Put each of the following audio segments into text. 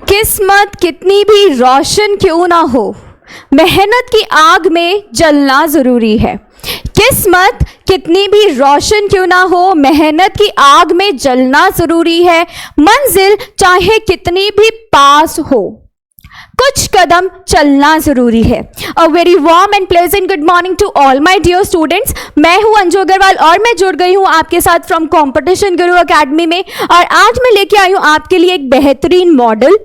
किस्मत कितनी भी रोशन क्यों ना हो, मेहनत की आग में जलना ज़रूरी है। किस्मत कितनी भी रोशन क्यों ना हो, मेहनत की आग में जलना ज़रूरी है। मंजिल चाहे कितनी भी पास हो, कुछ कदम चलना जरूरी है। A very warm and pleasant good morning to all my dear students. मैं हूं अंजू अग्रवाल और मैं जुड़ गई हूं आपके साथ फ्रॉम कॉम्पिटिशन गुरु एकेडमी में। और आज मैं लेके आई हूं आपके लिए एक बेहतरीन मॉडल।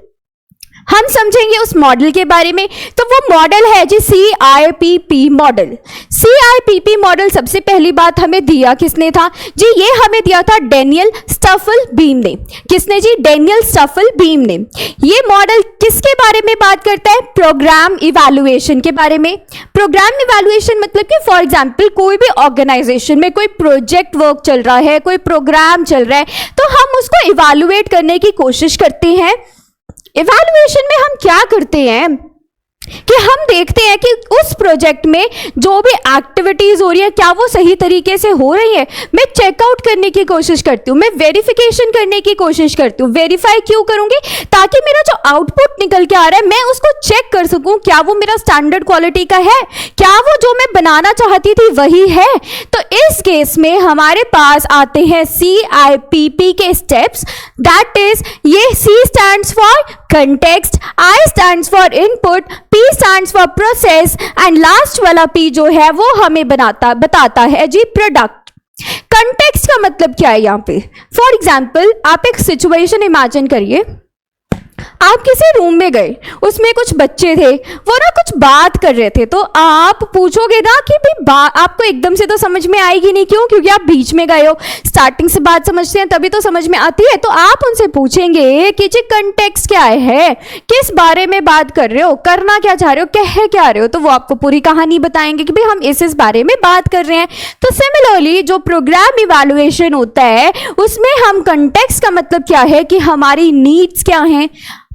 हम समझेंगे उस मॉडल के बारे में। तो वो मॉडल है जी CIPP मॉडल। CIPP मॉडल सबसे पहली बात हमें दिया किसने था जी? ये हमें दिया था डेनियल स्टफलबीम ने। किसने जी? डेनियल स्टफलबीम ने। ये मॉडल किसके बारे में बात करता है? प्रोग्राम इवैल्यूएशन के बारे में। प्रोग्राम इवैल्यूएशन मतलब कि फॉर एग्जाम्पल कोई भी ऑर्गेनाइजेशन में कोई प्रोजेक्ट वर्क चल रहा है, कोई प्रोग्राम चल रहा है, तो हम उसको इवैल्यूएट करने की कोशिश करते हैं। इवैल्यूएशन में हम क्या करते हैं कि हम देखते हैं कि उस प्रोजेक्ट में जो भी एक्टिविटीज हो रही है क्या वो सही तरीके से हो रही है। मैं चेकआउट करने की कोशिश करती हूँ, मैं वेरिफिकेशन करने की कोशिश करती हूँ। वेरीफाई क्यों करूंगी? ताकि मेरा जो आउटपुट निकल के आ रहा है मैं उसको चेक कर सकूं, क्या वो मेरा स्टैंडर्ड क्वालिटी का है, क्या वो जो मैं बनाना चाहती थी वही है। तो इस केस में हमारे पास आते हैं CIPP के स्टेप्स। दैट इज ये C stands for context, I stands for input, P stands for process and last वाला P जो है वो हमें बताता है जी प्रोडक्ट। कंटेक्स्ट का मतलब क्या है यहाँ पे? फॉर एग्जाम्पल आप एक सिचुएशन इमेजिन करिए। आप किसी रूम में गए, उसमें कुछ बच्चे थे, वो ना कुछ बात कर रहे थे। तो आप पूछोगे ना कि भाई आपको एकदम से तो समझ में आएगी नहीं। क्यों? क्योंकि आप बीच में गए हो, स्टार्टिंग से बात समझते हैं तभी तो समझ में आती है। तो आप उनसे पूछेंगे कि जी कंटेक्स्ट क्या है, किस बारे में बात कर रहे हो, करना क्या चाह रहे हो, कह क्या रहे हो। तो वो आपको पूरी कहानी बताएंगे कि भाई हम इस बारे में बात कर रहे हैं। तो सिमिलरली जो प्रोग्राम इवैल्यूएशन होता है उसमें हम कंटेक्स्ट का मतलब क्या है कि हमारी नीड्स क्या हैं,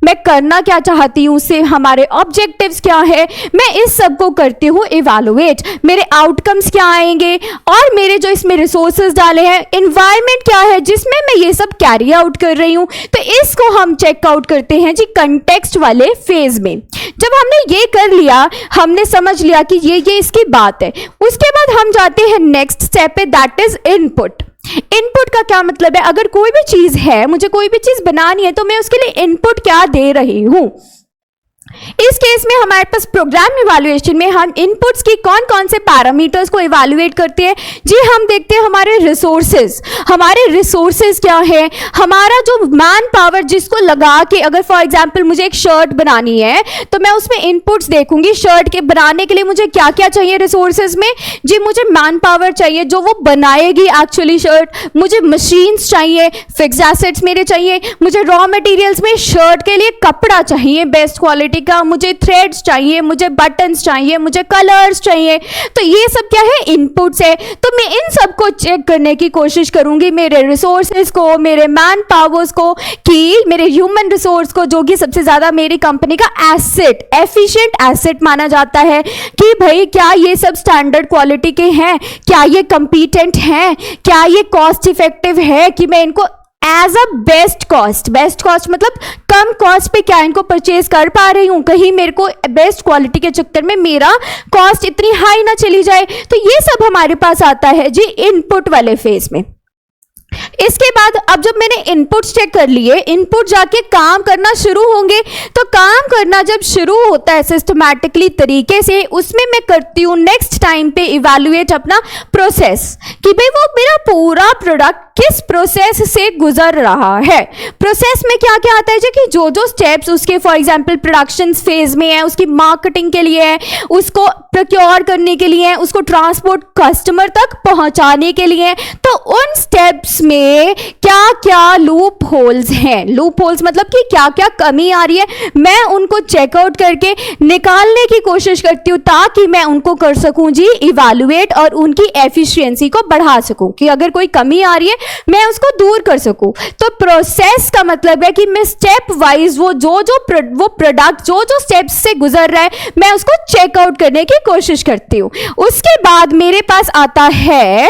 मैं करना क्या चाहती हूँ, उससे हमारे ऑब्जेक्टिव्स क्या है, मैं इस सब को करती हूँ इवैल्यूएट। मेरे आउटकम्स क्या आएंगे और मेरे जो इसमें रिसोर्सेज डाले हैं, एनवायरनमेंट क्या है जिसमें मैं ये सब कैरी आउट कर रही हूँ। तो इसको हम चेकआउट करते हैं जी कंटेक्स्ट वाले फेज में। जब हमने ये कर लिया, हमने समझ लिया कि ये इसकी बात है, उसके बाद हम जाते हैं नेक्स्ट स्टेप पे, दैट इज इनपुट। इनपुट का क्या मतलब है? अगर कोई भी चीज है, मुझे कोई भी चीज बनानी है, तो मैं उसके लिए इनपुट क्या दे रही हूं। इस केस में हमारे पास प्रोग्राम इवैल्यूएशन में हम इनपुट्स की कौन कौन से पैरामीटर्स को इवैल्यूएट करते हैं जी? हम देखते हैं हमारे रिसोर्सेज। हमारे रिसोर्सेज क्या है? हमारा जो मैन पावर जिसको लगा के, अगर फॉर एग्जांपल मुझे एक शर्ट बनानी है तो मैं उसमें इनपुट्स देखूंगी। शर्ट के बनाने के लिए मुझे क्या क्या चाहिए रिसोर्सेज में जी? मुझे मैन पावर चाहिए जो वो बनाएगी एक्चुअली शर्ट, मुझे मशीन्स चाहिए, फिक्स्ड एसेट्स मेरे चाहिए, मुझे रॉ मटेरियल्स में शर्ट के लिए कपड़ा चाहिए बेस्ट क्वालिटी का, मुझे थ्रेड्स चाहिए, मुझे बटन्स चाहिए, मुझे कलर्स चाहिए। तो ये सब क्या है? इनपुट्स है। तो मैं इन सब को चेक करने की कोशिश करूंगी, मेरे रिसोर्सेज को, मेरे मैन पावर्स को, कि मेरे ह्यूमन रिसोर्स को, जो कि सबसे ज्यादा मेरी कंपनी का एसेट, एफिशिएंट एसेट माना जाता है, कि भाई क्या ये सब स्टैंडर्ड क्वालिटी के हैं, क्या ये कंपीटेंट हैं, क्या ये कॉस्ट इफेक्टिव है, कि मैं इनको एज अ बेस्ट कॉस्ट मतलब कम कॉस्ट पे क्या इनको परचेज कर पा रही हूँ, कहीं मेरे को बेस्ट क्वालिटी के चक्कर में मेरा कॉस्ट इतनी हाई ना चली जाए। तो ये सब हमारे पास आता है जी इनपुट वाले फेज में। इसके बाद अब जब मैंने इनपुट्स चेक कर लिए, इनपुट जाके काम करना शुरू होंगे। तो काम करना जब शुरू होता है सिस्टमैटिकली तरीके से, उसमें मैं करती हूँ नेक्स्ट टाइम पे इवैल्यूएट अपना प्रोसेस, कि भाई वो मेरा पूरा प्रोडक्ट किस प्रोसेस से गुजर रहा है। प्रोसेस में क्या क्या आता है जी? कि जो जो स्टेप्स उसके फॉर एग्जांपल प्रोडक्शन फेज में है, उसकी मार्केटिंग के लिए है, उसको प्रोक्योर करने के लिए है, उसको ट्रांसपोर्ट कस्टमर तक पहुंचाने के लिए है। तो उन स्टेप्स में क्या क्या लूप होल्स हैं, लूप होल्स मतलब कि क्या क्या कमी आ रही है, मैं उनको चेकआउट करके निकालने की कोशिश करती हूँ, ताकि मैं उनको कर सकूं जी इवैल्यूएट और उनकी एफिशिएंसी को बढ़ा सकूं, कि अगर कोई कमी आ रही है मैं उसको दूर कर सकूं। तो प्रोसेस का मतलब है कि मैं स्टेप वाइज वो प्रोडक्ट जो स्टेप्स से गुजर रहा है मैं उसको चेकआउट करने की कोशिश करती हूं। उसके बाद मेरे पास आता है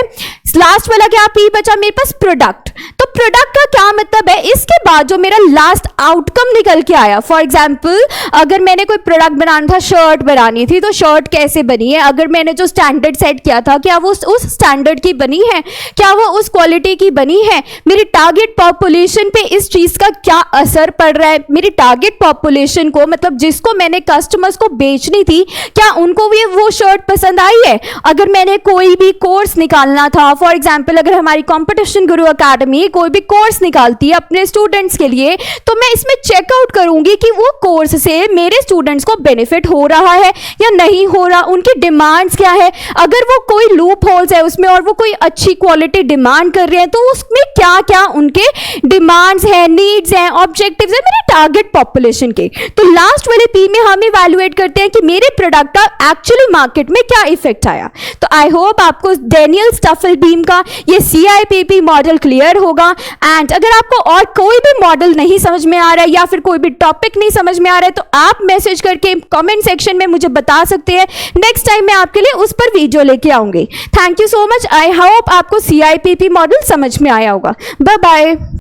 लास्ट वाला क्या P बचा मेरे पास? प्रोडक्ट। प्रोडक्ट। तो प्रोडक्ट का क्या मतलब है, इसके बाद जो मेरा लास्ट आउटकम निकल के आया, फॉर एग्जाम्पल अगर मैंने कोई प्रोडक्ट बनाना था, शर्ट बनानी थी, तो शर्ट कैसे बनी है, अगर मैंने जो स्टैंडर्ड सेट किया था क्या वो उस स्टैंडर्ड की बनी है, क्या वो उस क्वालिटी की बनी है, मेरी टारगेट पॉपुलेशन पे इस चीज का क्या असर पड़ रहा है, मेरी टारगेट पॉपुलेशन को मतलब जिसको मैंने कस्टमर्स को बेचनी थी क्या उनको भी वो शर्ट पसंद आई है। अगर मैंने कोई भी कोर्स निकालना था, फॉर एग्जाम्पल अगर हमारी कॉम्पिटिशन गुरु अकेडमी कोई भी कोर्स निकालती है अपने स्टूडेंट्स के लिए, तो मैं इसमें चेकआउट करूंगी कि वो कोर्स से मेरे स्टूडेंट्स को बेनिफिट हो रहा है या नहीं हो रहा, उनकी डिमांड्स क्या है, अगर वो कोई लूप होल्स है उसमें और वो कोई अच्छी क्वालिटी डिमांड कर रहे हैं तो उसमें क्या क्या उनके डिमांड्स हैं, नीड्स हैं, ऑब्जेक्टिव्स हैं मेरे टारगेट पॉपुलेशन के। तो लास्ट वाले पी में हम इवैल्यूएट करते हैं कि मेरे प्रोडक्ट का एक्चुअली मार्केट में क्या इफेक्ट आया। तो आई होप आपको डैनियल स्टफलबीम का ये CIPP मॉडल क्लियर होगा। एंड अगर आपको और कोई भी मॉडल नहीं समझ में आ रहा है या फिर कोई भी टॉपिक नहीं समझ में आ रहा है तो आप मैसेज करके कमेंट सेक्शन में मुझे बता सकते हैं, नेक्स्ट टाइम मैं आपके लिए उस पर वीडियो लेके आऊंगी। Thank you so much. I hope आपको CIPP मॉडल समझ में आया होगा। Bye bye.